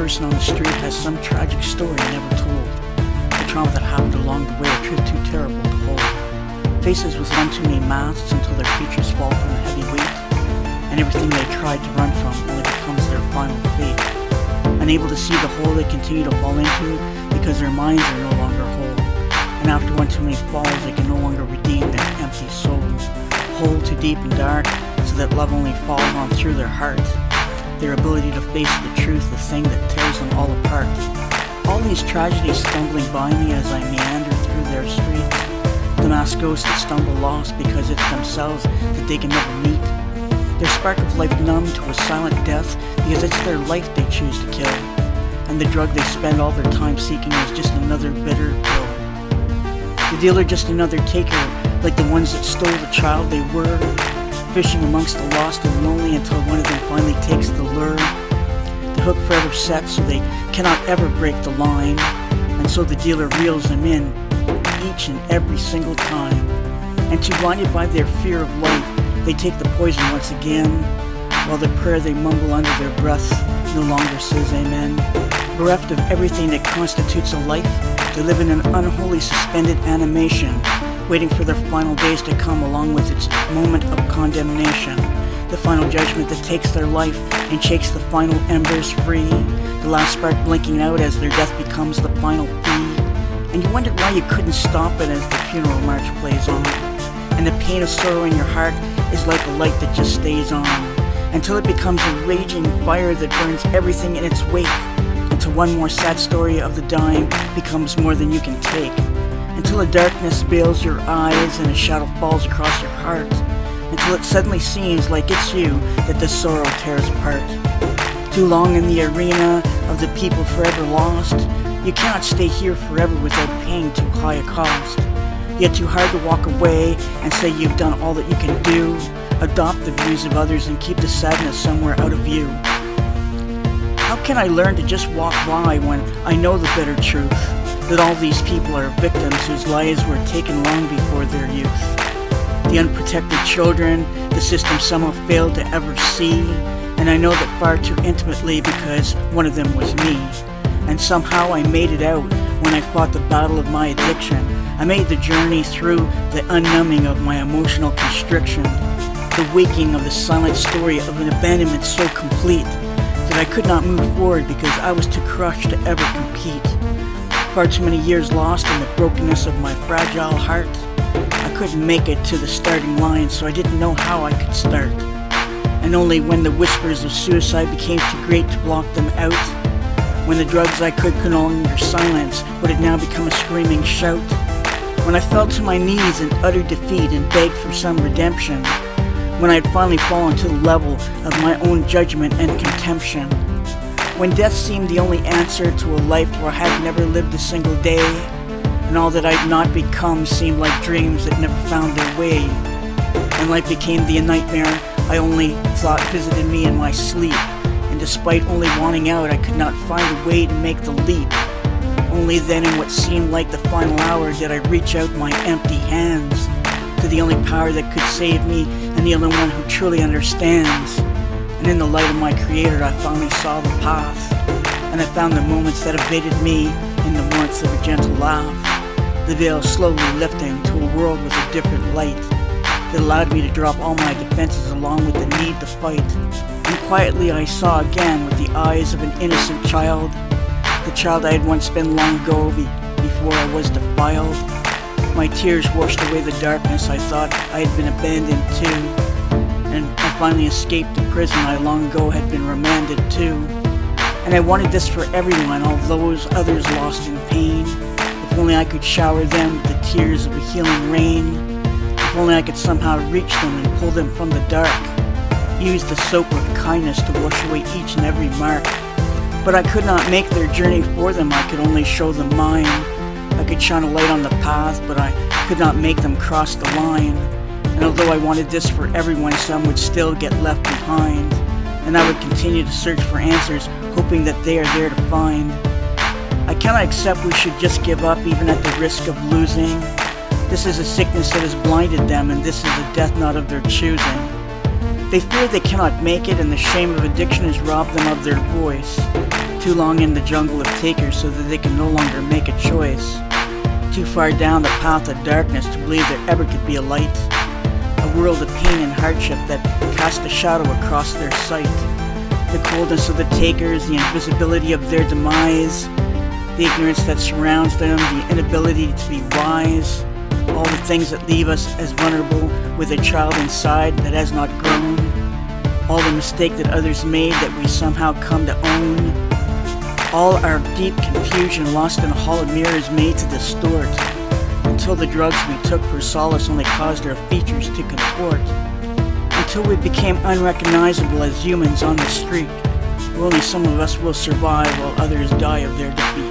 person on the street has some tragic story never told. The trauma that happened along the way, a truth too terrible to hold. Faces with one too many masks until their features fall from the heavy weight, and everything they tried to run from only becomes their final fate. Unable to see the hole they continue to fall into because their minds are no longer whole. And after one too many falls, they can no longer redeem their empty soul. Hole too deep and dark, so that love only falls on through their heart. Their ability to face the truth, the thing that tears them all apart. All these tragedies stumbling by me as I meander through their streets. The masked ghosts that stumble lost because it's themselves that they can never meet. Their spark of life numb to a silent death because it's their life they choose to kill. And the drug they spend all their time seeking is just another bitter pill. The dealer just another taker, like the ones that stole the child they were, fishing amongst the lost and lonely until one of them finally takes the lure. The hook forever set so they cannot ever break the line, and so the dealer reels them in each and every single time. And too blinded by their fear of life, they take the poison once again, while the prayer they mumble under their breath no longer says amen. Bereft of everything that constitutes a life, they live in an unholy suspended animation, waiting for their final days to come along with its moment of condemnation. The final judgment that takes their life and shakes the final embers free, the last spark blinking out as their death becomes the final fee. And you wonder why you couldn't stop it as the funeral march plays on. And the pain of sorrow in your heart is like a light that just stays on, until it becomes a raging fire that burns everything in its wake, until one more sad story of the dying becomes more than you can take, until a darkness veils your eyes and a shadow falls across your heart, until it suddenly seems like it's you that this sorrow tears apart. Too long in the arena of the people forever lost, you cannot stay here forever without paying too high a cost. Yet too hard to walk away and say you've done all that you can do. Adopt the views of others and keep the sadness somewhere out of view. How can I learn to just walk by when I know the bitter truth, that all these people are victims whose lives were taken long before their youth? The unprotected children, the system somehow failed to ever see, and I know that far too intimately because one of them was me. And somehow I made it out when I fought the battle of my addiction. I made the journey through the unnumbing of my emotional constriction, the waking of the silent story of an abandonment so complete that I could not move forward because I was too crushed to ever compete. Far too many years lost in the brokenness of my fragile heart. I couldn't make it to the starting line, so I didn't know how I could start. And only when the whispers of suicide became too great to block them out, when the drugs I could no longer silence would it now become a screaming shout, when I fell to my knees in utter defeat and begged for some redemption, when I had finally fallen to the level of my own judgment and contemption, when death seemed the only answer to a life where I had never lived a single day, and all that I'd not become seemed like dreams that never found their way, and life became the nightmare I only thought visited me in my sleep, and despite only wanting out, I could not find a way to make the leap. Only then, in what seemed like the final hour, did I reach out my empty hands to the only power that could save me and the only one who truly understands. And in the light of my Creator, I finally saw the path, and I found the moments that evaded me in the warmth of a gentle laugh, the veil slowly lifting to a world with a different light that allowed me to drop all my defenses along with the need to fight. And quietly I saw again with the eyes of an innocent child, the child I had once been long ago before I was defiled. My tears washed away the darkness I thought I had been abandoned to, and I finally escaped the prison I long ago had been remanded to. And I wanted this for everyone, all those others lost in pain. If only I could shower them with the tears of a healing rain. If only I could somehow reach them and pull them from the dark. Use the soap of kindness to wash away each and every mark. But I could not make their journey for them, I could only show them mine. I could shine a light on the path, but I could not make them cross the line. And although I wanted this for everyone, some would still get left behind. And I would continue to search for answers, hoping that they are there to find. I cannot accept we should just give up even at the risk of losing. This is a sickness that has blinded them, and this is a death not of their choosing. They fear they cannot make it, and the shame of addiction has robbed them of their voice. Too long in the jungle of takers so that they can no longer make a choice. Too far down the path of darkness to believe there ever could be a light. A world of pain and hardship that cast a shadow across their sight. The coldness of the takers, the invisibility of their demise, the ignorance that surrounds them, the inability to be wise, all the things that leave us as vulnerable with a child inside that has not grown, all the mistake that others made that we somehow come to own, all our deep confusion lost in a hall of mirrors made to distort, until the drugs we took for solace only caused our features to contort, until we became unrecognizable as humans on the street, where only some of us will survive while others die of their defeat.